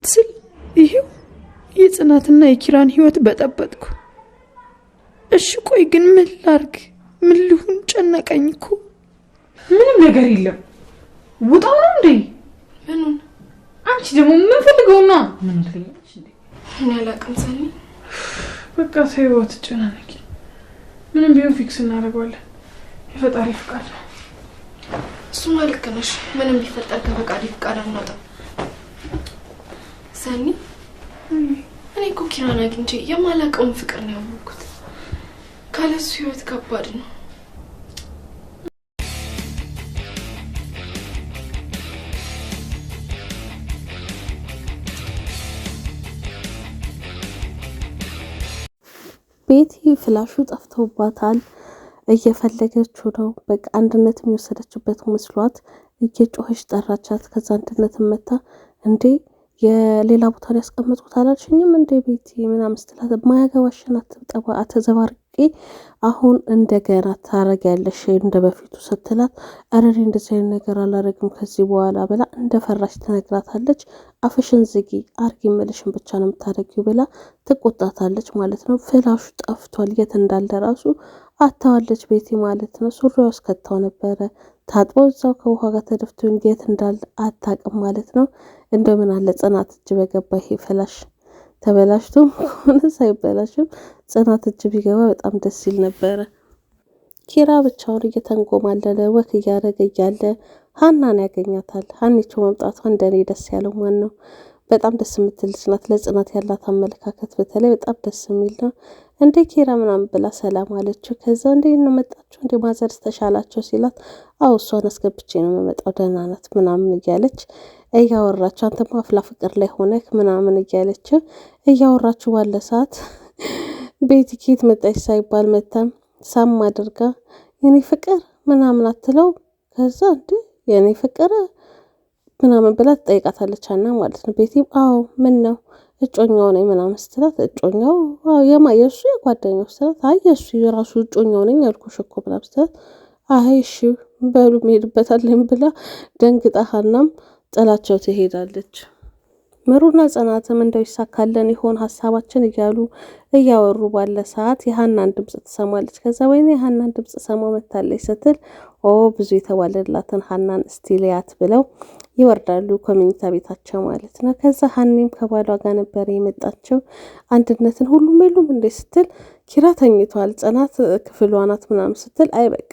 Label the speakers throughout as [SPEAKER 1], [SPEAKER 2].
[SPEAKER 1] ስል ይሄው የጽናትና የኪራን ህይወት በጠበጥኩ። እሺ ቆይ ግን ምን ላርግ? ምን ልሁን? ጨነቀኝ እኮ።
[SPEAKER 2] ምንም ነገር የለም። ውጣው ነው እንዴ?
[SPEAKER 3] ምኑን?
[SPEAKER 2] አንቺ ደግሞ ምን ፈልገውና? ምን ትለኛለሽ እንዴ?
[SPEAKER 3] እኔ አላውቅም ሰኒ።
[SPEAKER 2] በቃ ተይው፣ አትጨናነቂ። ምንም ቢሆን ፊክስ እናደርገዋለን። የፈጣሪ ፍቃድ ነው።
[SPEAKER 3] እሱማ ልክ ነሽ። ምንም ቢፈጠር ከፈቃድ ፍቃድ አንወጣም። ሰኒ እኔ እኮ ኪራን አግኝቼ የማላውቀውን ፍቅር ነው ያወቅኩት። ካለሱ ህይወት ከባድ ነው።
[SPEAKER 4] ቤቲ ፍላሹ ጠፍቶባታል። እየፈለገችው ነው። በቃ አንድነት የሚወሰደችበት መስሏት እየጮኸች ጠራቻት። ከዛ አንድነት መታ እንዴ የሌላ ቦታ ላይ ያስቀመጡት አላልሽኝም እንዴ ቤቲ ምናምን ስትላት ማያገባሽን አትጠባ አተዘባርቂ አሁን እንደገና ታረጊያለሽ እንደ በፊቱ ስትላት አረሪ እንደዚህ አይነት ነገር አላረግም ከዚህ በኋላ ብላ እንደፈራሽ ትነግራታለች። አፍሽን ዝጊ አርጊ መልሽን ብቻ ነው የምታረጊው ብላ ትቆጣታለች ማለት ነው። ፍላሹ ጠፍቷል። የት እንዳለ ራሱ አታዋለች ቤቲ ማለት ነው። ሱሪዋ ውስጥ ከተው ነበረ ታጥቦ እዛው ከውሃ ጋር ተደፍቶ የት እንዳለ አታውቅም ማለት ነው። እንደምን አለ ጽናት እጅ በገባ ይሄ ፍላሽ ተበላሽቶ ሆነ ሳይበላሽም ጽናት እጅ ቢገባ በጣም ደስ ይል ነበረ። ኪራ ብቻውን እየተንጎማለለ ወክ እያደረገ እያለ ሀናን ያገኛታል። ሀኒቾ መምጣቷ እንደኔ ደስ ያለው ማን ነው? በጣም ደስ የምትል ልጅ ናት። ለጽናት ያላት አመለካከት በተለይ በጣም ደስ የሚል ነው። እንዴ ኪራ ምናምን ብላ ሰላም አለችው። ከዛ እንዴ ነው መጣችሁ እንዴ ማዘርስ ተሻላቸው ሲላት አው እሷን አስገብቼ ነው የምመጣው ደህና ናት ምናምን እያለች እያወራችሁ አንተማ አፍላ ፍቅር ላይ ሆነክ ምናምን እያለችው እያወራችሁ ባለ ሰዓት ቤቲ ኬት መጣች ሳይባል መታም ሳም አድርጋ የኔ ፍቅር ምናምን አትለው። ከዛ እንዴ የኔ ፍቅር ምናምን ብላ ትጠይቃታለች ሀና ማለት ነው። ቤቲም አዎ ምን ነው እጮኛው ነኝ ምናምን ስትላት እጮኛው የሱ የጓደኛው ስትላት አይ የሱ የራሱ እጮኛው ነኝ ያልኩሽ እኮ ምናምን ስትላት አይ እሺ በሉ እንሄድበታለን ብላ ደንግጣ ሀናም ጥላቸው ትሄዳለች። ምሩና ጽናትም እንደው ይሳካለን ይሆን ሀሳባችን እያሉ እያወሩ ባለ ሰዓት የሀናን ድምጽ ትሰማለች። ከዛ ወይኔ የሀናን ድምጽ ሰማው መታለች ስትል ብዙ የተባለላትን ሀናን ስቲሊያት ብለው ይወርዳሉ ኮሚኒታ ቤታቸው ማለት ነው። ከዛ ሀኒም ከባሏ ጋር ነበር የመጣቸው። አንድነትን ሁሉም የሉም እንዴ ስትል ኪራ ተኝቷል ጽናት ክፍሏ ናት ምናምን ስትል አይ በቃ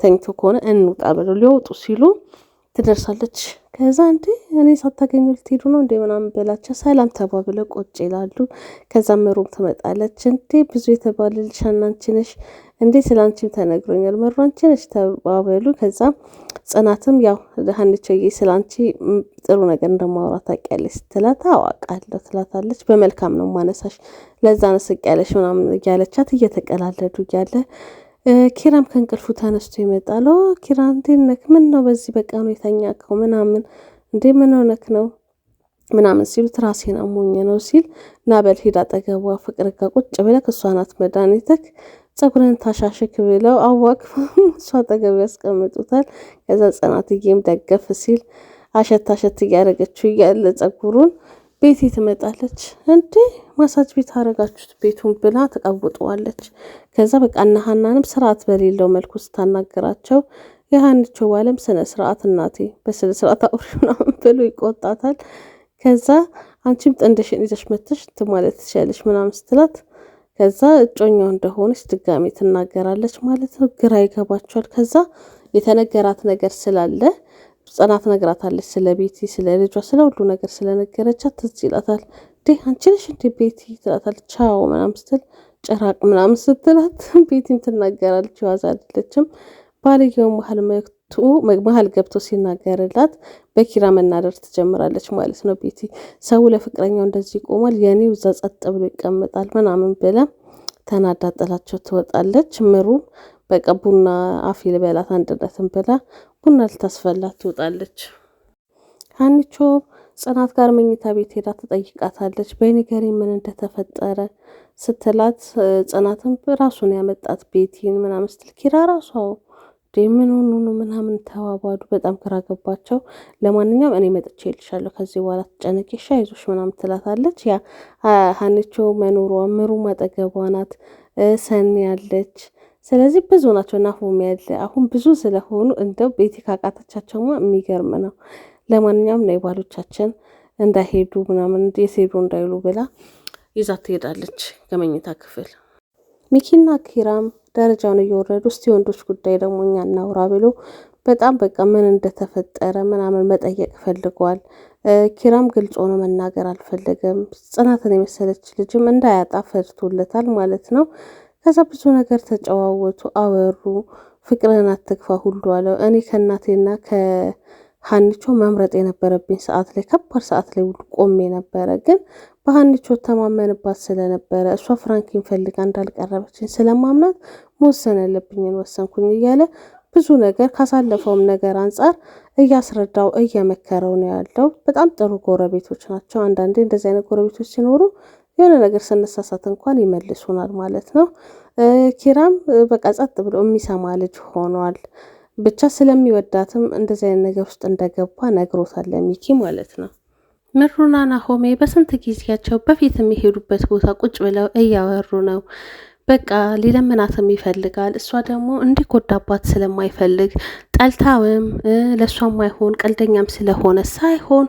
[SPEAKER 4] ተኝቶ ከሆነ እንውጣ ብለው ሊወጡ ሲሉ ትደርሳለች። ከዛ እንዴ እኔ ሳታገኙ ልትሄዱ ነው እንዴ ምናምን ብላቸው ሰላም ተባብለው ቁጭ ይላሉ። ከዛ ምሩም ትመጣለች። እንዴ ብዙ የተባለልሽ አንቺ ነሽ እንዴ ስላንቺም ተነግሮኛል ምሩ አንቺ ነሽ ተባበሉ። ከዛ ጽናትም ያው ሀኒቾዬ ስላንቺ ጥሩ ነገር እንደማወራ ታውቂያለሽ ስትላት አዋቃለሁ ትላታለች። በመልካም ነው ማነሳሽ ለዛ ነው ስቂያለሽ ምናምን እያለቻት እየተቀላለዱ እያለ ኪራም ከእንቅልፉ ተነስቶ ይመጣል። ኪራ እንዴት ነክ? ምን ነው በዚህ በቃ ነው የተኛከው ምናምን እንዴ ምን ሆነክ ነው ምናምን ሲሉት ራሴን አሞኝ ነው ሲል ናበል ሄዳ አጠገቧ ፍቅር ጋር ቁጭ ብለህ እሷ ናት መድኃኒትክ ጸጉርን ታሻሽክ ብለው አዋክ እሷ አጠገብ ያስቀምጡታል። ከዛ ጽናትዬም ደገፍ ሲል አሸት እያደረገችው እያለ ጸጉሩን ቤቲ ትመጣለች። እንዴ ማሳጅ ቤት አረጋችሁት ቤቱን ብላ ተቀውጠዋለች። ከዛ በቃ እነ ሀናንም ስርዓት በሌለው መልኩ ስታናገራቸው የሀኒቾ ባለም ስነ ስርዓት እናቴ በስነ ስርዓት አውሪ ምናምን ብሎ ይቆጣታል። ከዛ አንቺም ጥንድሽን ይዘሽ መተሽ ማለት ትችላለሽ ምናምን ስትላት ከዛ እጮኛው እንደሆነች ድጋሚ ትናገራለች ማለት ነው። ግራ ይገባቸዋል። ከዛ የተነገራት ነገር ስላለ ጽናት ነግራታለች ስለ ቤቲ ስለ ልጇ ስለ ሁሉ ነገር ስለነገረቻት ትዝ ይላታል። እንዴ አንቺ ነሽ እንዴ ቤቲ ትላታለች። ቻው ምናምን ስትል ጭራቅ ምናምን ስትላት ቤቲም ትናገራለች። ዋዛ አይደለችም። ባልየው መሀል ገብቶ ሲናገርላት በኪራ መናደር ትጀምራለች ማለት ነው። ቤቲ ሰው ለፍቅረኛው እንደዚህ ይቆማል የኔው እዛ ጸጥ ብሎ ይቀመጣል ምናምን ብላ ተናዳ ጥላቸው ትወጣለች። ምሩም በቃ ቡና አፊ ልበላት አንድነትን ብላ ቡና ልታስፈላት ትወጣለች። ሀኒቾ ጽናት ጋር መኝታ ቤት ሄዳ ትጠይቃታለች። በኒገሪ ምን እንደተፈጠረ ስትላት ጽናትን ራሱን ያመጣት ቤቲን ምናምን ስትል ኪራ ራሷ ምን ሆኖ ነው ምናምን ተባባሉ። በጣም ግራ ገባቸው። ለማንኛውም እኔ መጥቼ ይልሻለሁ ከዚህ በኋላ ትጨነቂ እሺ አይዞሽ ምናምን ትላታለች። ያ ሀኒቾ መኖሯ ምሩም አጠገቧ ናት፣ ሰኒ ያለች። ስለዚህ ብዙ ናቸው። ናሆም ያለ አሁን ብዙ ስለሆኑ እንደው ቤቲ ካቃተቻቸውማ የሚገርም ነው። ለማንኛውም ነው ባሎቻችን እንዳይሄዱ ምናምን የሴዱ እንዳይሉ ብላ ይዛት ትሄዳለች ከመኝታ ክፍል። ሚኪና ኪራም ደረጃውን እየወረዱ እስቲ ወንዶች ጉዳይ ደግሞ እኛ እናውራ ብሎ በጣም በቃ ምን እንደተፈጠረ ምናምን መጠየቅ ፈልጓል። ኪራም ግልጽ ሆኖ መናገር አልፈለገም። ጽናትን የመሰለች ልጅም እንዳያጣ ፈርቶለታል ማለት ነው። ከዛ ብዙ ነገር ተጨዋወቱ፣ አወሩ። ፍቅርን አትግፋ ሁሉ አለው። እኔ ከእናቴና ከሀኒቾ መምረጥ የነበረብኝ ሰዓት ላይ ከባድ ሰዓት ላይ ሁሉ ቆሜ ነበረ፣ ግን በሀኒቾ ተማመንባት ስለነበረ እሷ ፍራንኪን ፈልጋ እንዳልቀረበችን ስለማምናት መወሰን ያለብኝን ወሰንኩኝ እያለ ብዙ ነገር ካሳለፈውም ነገር አንጻር እያስረዳው እየመከረው ነው ያለው። በጣም ጥሩ ጎረቤቶች ናቸው። አንዳንዴ እንደዚህ አይነት ጎረቤቶች ሲኖሩ የሆነ ነገር ስንሳሳት እንኳን ይመልሱናል ማለት ነው። ኪራም በቃ ጸጥ ብሎ የሚሰማ ልጅ ሆኗል። ብቻ ስለሚወዳትም እንደዚህ አይነት ነገር ውስጥ እንደገባ ነግሮታል ሚኪ ማለት ነው። ምሩና ናሆሜ በስንት ጊዜያቸው በፊት የሚሄዱበት ቦታ ቁጭ ብለው እያወሩ ነው። በቃ ሊለምናትም ይፈልጋል። እሷ ደግሞ እንዲጎዳባት ስለማይፈልግ ጠልታውም ለእሷ ማይሆን ቀልደኛም ስለሆነ ሳይሆን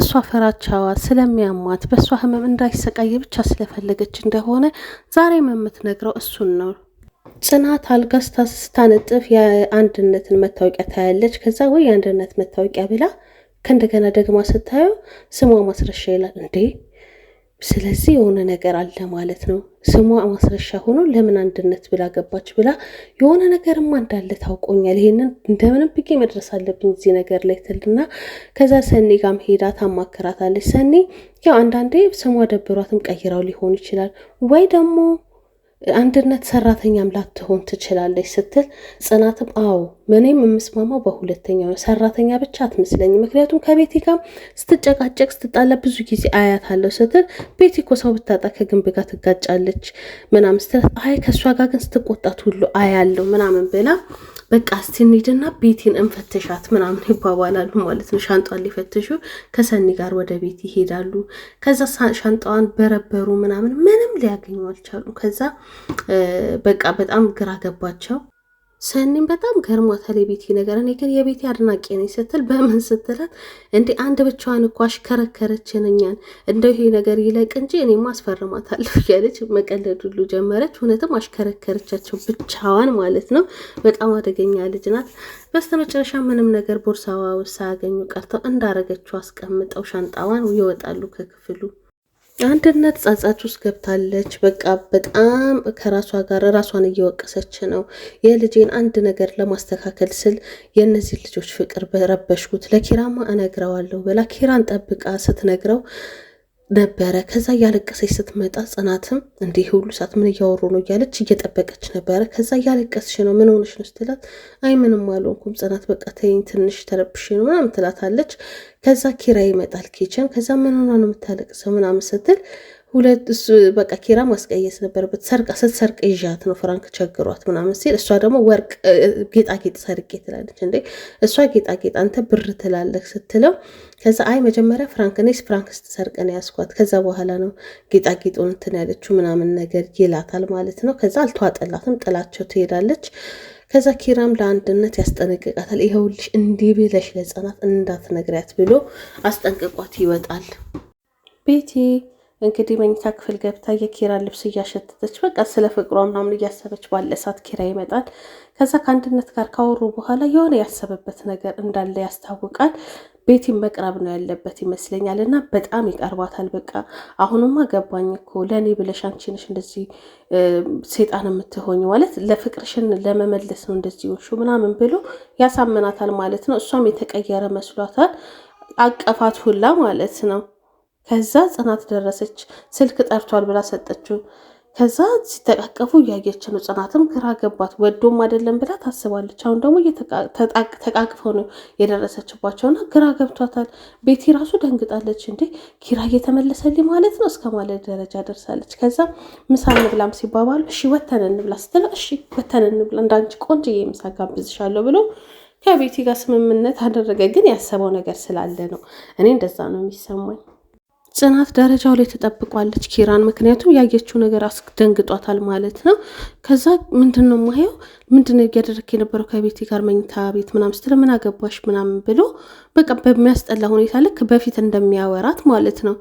[SPEAKER 4] እሷ ፍራቻዋ ስለሚያማት በእሷ ህመም እንዳይሰቃይ ብቻ ስለፈለገች እንደሆነ ዛሬም የምትነግረው እሱን ነው። ጽናት አልጋ ስታነጥፍ የአንድነትን መታወቂያ ታያለች። ከዛ ወይ የአንድነት መታወቂያ ብላ ከእንደገና ደግማ ስታየው ስሟ ማስረሻ ይላል። እንዴ ስለዚህ የሆነ ነገር አለ ማለት ነው። ስሟ ማስረሻ ሆኖ ለምን አንድነት ብላ ገባች ብላ የሆነ ነገርማ እንዳለ ታውቆኛል። ይሄንን እንደምንም ብዬ መድረስ አለብኝ እዚህ ነገር ላይ ትልና ከዛ ሰኒ ጋም ሄዳ ታማክራታለች። ሰኒ ያው አንዳንዴ ስሟ ደብሯትም ቀይራው ሊሆን ይችላል ወይ ደግሞ አንድነት ሰራተኛም ላትሆን ትችላለች ስትል ጽናትም አዎ ምንም የምስማማው በሁለተኛው ነው፣ ሰራተኛ ብቻ አትመስለኝ፣ ምክንያቱም ከቤቲ ጋር ስትጨቃጨቅ ስትጣላ ብዙ ጊዜ አያታለሁ ስትል ቤቲ እኮ ሰው ብታጣ ከግንብ ጋር ትጋጫለች ምናምን ስትል አይ ከእሷ ጋር ግን ስትቆጣት ሁሉ አያለው ምናምን ብላ በቃ እስቲ እንሂድና ቤቲን እንፈትሻት ምናምን ይባባላሉ ማለት ነው። ሻንጣዋን ሊፈትሹ ከሰኒ ጋር ወደ ቤት ይሄዳሉ። ከዛ ሻንጣዋን በረበሩ ምናምን ምንም ሊያገኙ አልቻሉ። ከዛ በቃ በጣም ግራ ገባቸው። ሰኒም በጣም ገርሟታል የቤቲ ነገር። እኔ ግን የቤቲ አድናቂ ነኝ ስትል በምን ስትላት እንዴ አንድ ብቻዋን እኮ አሽከረከረችን እኛን፣ እንደው ይሄ ነገር ይለቅ እንጂ እኔማ አስፈርማታለሁ እያለች መቀለድ ሁሉ ጀመረች። እውነትም አሽከረከረቻቸው ብቻዋን ማለት ነው። በጣም አደገኛ ልጅ ናት። በስተመጨረሻ ምንም ነገር ቦርሳዋ ውስጥ ሳያገኙ ቀርተው እንዳረገችው አስቀምጠው ሻንጣዋን ይወጣሉ ከክፍሉ። አንድነት ጸጸት ውስጥ ገብታለች። በቃ በጣም ከራሷ ጋር ራሷን እየወቀሰች ነው። የልጄን አንድ ነገር ለማስተካከል ስል የእነዚህ ልጆች ፍቅር በረበሽኩት፣ ለኪራማ እነግረዋለሁ ብላ ኪራን ጠብቃ ስትነግረው ነበረ። ከዛ እያለቀሰች ስትመጣ ጽናትም እንዲህ ሁሉ ሰዓት ምን እያወሩ ነው እያለች እየጠበቀች ነበረ። ከዛ እያለቀስሽ ነው ምን ሆነሽ ነው ስትላት አይ ምንም አልሆንኩም ጽናት በቃ ተይኝ ትንሽ ተረብሽ ነው ምናምን ትላታለች። ከዛ ኪራ ይመጣል ኪችን። ከዛ ምን ሆና ነው የምታለቅሰው ምናምን ስትል ሁለት እሱ በቃ ኪራ ማስቀየስ ነበረበት። ስትሰርቅ ይዣት ነው ፍራንክ ቸግሯት ምናምን ሲል እሷ ደግሞ ወርቅ ጌጣጌጥ ሰርቄ ትላለች። እንዴ እሷ ጌጣጌጥ አንተ ብር ትላለህ ስትለው ከዛ አይ መጀመሪያ ፍራንክ ነስ ፍራንክ ስትሰርቅ ነው ያስኳት፣ ከዛ በኋላ ነው ጌጣጌጡን እንትን ያለችው ምናምን ነገር ይላታል ማለት ነው። ከዛ አልተዋጠላትም፣ ጥላቸው ትሄዳለች። ከዛ ኪራም ለአንድነት ያስጠነቅቃታል። ይኸውልሽ እንዲህ ብለሽ ለጽናት እንዳትነግሪያት ብሎ አስጠንቅቋት ይወጣል። ቤቲ እንግዲህ መኝታ ክፍል ገብታ የኪራን ልብስ እያሸተተች በቃ ስለ ፍቅሯ ምናምን እያሰበች ባለ ሰዓት ኪራ ይመጣል። ከዛ ከአንድነት ጋር ካወሩ በኋላ የሆነ ያሰበበት ነገር እንዳለ ያስታውቃል። ቤቲን መቅረብ ነው ያለበት ይመስለኛል እና በጣም ይቀርባታል። በቃ አሁንማ ገባኝ እኮ ለእኔ ብለሽ አንቺ ነሽ እንደዚህ ሴጣን የምትሆኝ ማለት ለፍቅርሽን ለመመለስ ነው እንደዚህ ወሹ ምናምን ብሎ ያሳምናታል ማለት ነው። እሷም የተቀየረ መስሏታል። አቀፋት ሁላ ማለት ነው። ከዛ ጽናት ደረሰች። ስልክ ጠርቷል ብላ ሰጠችው። ከዛ ሲተቃቀፉ እያየች ነው። ጽናትም ግራ ገባት። ወዶም አይደለም ብላ ታስባለች። አሁን ደግሞ ተቃቅፈው ነው የደረሰችባቸውና ግራ ገብቷታል። ቤቲ ራሱ ደንግጣለች። እንዴ ኪራ እየተመለሰልኝ ማለት ነው እስከ ማለት ደረጃ ደርሳለች። ከዛ ምሳ እንብላም ሲባባሉ እሺ ወተን እንብላ ስትለው እሺ ወተን እንብላ እንዳንቺ ቆንጆዬ ምሳ ጋብዝሻለሁ ብሎ ከቤቲ ጋር ስምምነት አደረገ። ግን ያሰበው ነገር ስላለ ነው። እኔ እንደዛ ነው የሚሰማኝ። ጽናት ደረጃው ላይ ተጠብቋለች ኪራን። ምክንያቱም ያየችው ነገር አስደንግጧታል ማለት ነው። ከዛ ምንድነው ማየው ምንድነው እያደረክ የነበረው ከቤቲ ጋር መኝታ ቤት ምናምን ስትል ምን አገባሽ ምናምን ብሎ በቃ በሚያስጠላ ሁኔታ ልክ በፊት እንደሚያወራት ማለት ነው።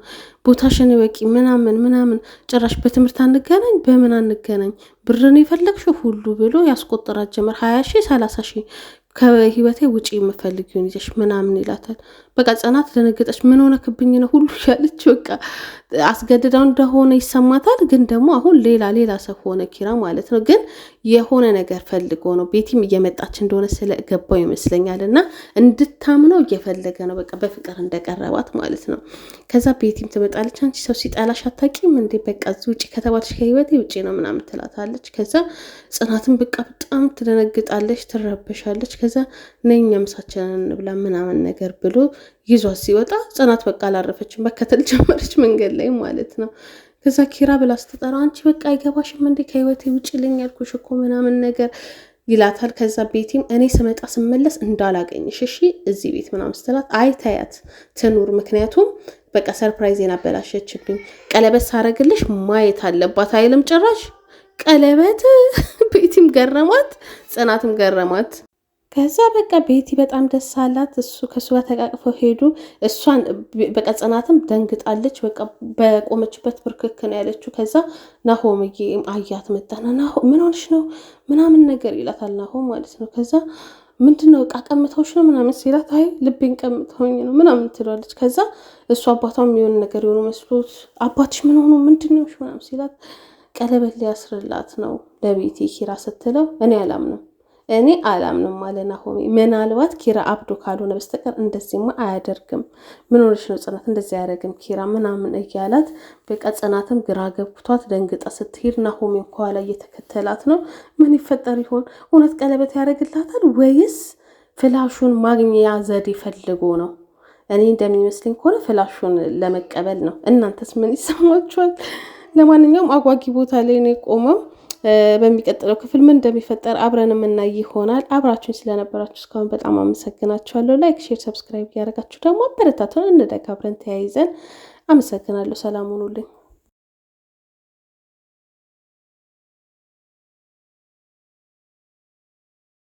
[SPEAKER 4] ቦታሽን ወቂ ምናምን ጭራሽ በትምህርት አንገናኝ በምን አንገናኝ ብርን የፈለግሽው ሁሉ ብሎ ያስቆጥራት ጀመር። 20 ሺህ 30 ሺህ ከህይወቴ ውጪ የምፈልጊውን ይዘሽ ምናምን ይላታል። በቃ ጽናት ደነገጠች። ምን ሆነ ክብኝ ነው ሁሉ ያለች በቃ አስገድዳው እንደሆነ ይሰማታል። ግን ደግሞ አሁን ሌላ ሰው ሆነ ኪራ ማለት ነው። ግን የሆነ ነገር ፈልጎ ነው። ቤቲም እየመጣች እንደሆነ ስለገባው ይመስለኛል እና እንድታምነው እየፈለገ ነው። በቃ በፍቅር እንደቀረባት ማለት ነው። ከዛ ቤቲም ትመጣለች። አንቺ ሰው ሲጠላሽ አታውቂም እንዴ? በቃ ውጪ ከተባለሽ ከህይወቴ ውጪ ነው ምናምን ትላታለች። ከዛ ጽናትን በቃ በጣም ትደነግጣለች፣ ትረበሻለች። ከዛ ነኛ ምሳችንን እንብላ ምናምን ነገር ብሎ ይዟት ሲወጣ ጽናት በቃ አላረፈችም፣ መከተል ጀመረች መንገድ ላይ ማለት ነው። ከዛ ኪራ ብላ ስትጠራ አንቺ በቃ አይገባሽም እንዴ ከህይወቴ ውጪልኝ ያልኩሽ እኮ ምናምን ነገር ይላታል። ከዛ ቤቲም እኔ ስመጣ ስመለስ እንዳላገኝሽ እሺ እዚህ ቤት ምናምን ስትላት አይታያት ትኑር፣ ምክንያቱም በቃ ሰርፕራይዜን አበላሸችብኝ፣ ቀለበት ሳረግልሽ ማየት አለባት አይልም ጭራሽ ቀለበት። ቤቲም ገረማት፣ ጽናትም ገረማት። ከዛ በቃ ቤቲ በጣም ደስ አላት። እሱ ከሱ ጋር ተቃቅፈው ሄዱ። እሷን በቃ ጽናትም ደንግጣለች። በቃ በቆመችበት ብርክክ ነው ያለችው። ከዛ ናሆምዬ አያት መጣና ናሆም ምን ሆነሽ ነው ምናምን ነገር ይላታል ናሆም ማለት ነው። ከዛ ምንድነው ዕቃ ቀምተውሽ ነው ምናምን ሲላት አይ ልቤን ቀምተውኝ ነው ምናምን ትላለች። ከዛ እሱ አባቷም የሚሆን ነገር የሆኑ መስሎት አባትሽ ምን ሆኑ ምንድነው ምናምን ሲላት ቀለበት ሊያስርላት ነው ለቤቲ ኪራ ስትለው እኔ አላምንም አለ ናሆሚ። ምናልባት ኪራ አብዶ ካልሆነ በስተቀር እንደዚህማ አያደርግም። ምን ሆነሽ ነው ጽናት እንደዚህ አያደርግም ኪራ ምናምን እያላት በቃ ጽናትም ግራ ገብቷት ደንግጣ ስትሄድ ናሆሚ ከኋላ እየተከተላት ነው። ምን ይፈጠር ይሆን? እውነት ቀለበት ያደርግላታል ወይስ ፍላሹን ማግኛ ዘዴ ፈልጎ ነው? እኔ እንደሚመስለኝ ከሆነ ፍላሹን ለመቀበል ነው። እናንተስ ምን ይሰማችኋል? ለማንኛውም አጓጊ ቦታ ላይ ነው የቆመው። በሚቀጥለው ክፍል ምን እንደሚፈጠር አብረን የምናይ ይሆናል። አብራችሁን ስለነበራችሁ እስካሁን በጣም አመሰግናችኋለሁ። ላይክ፣ ሼር፣ ሰብስክራይብ ያደረጋችሁ ደግሞ አበረታቱን። እንደግ አብረን ተያይዘን። አመሰግናለሁ። ሰላም ሁኑልኝ።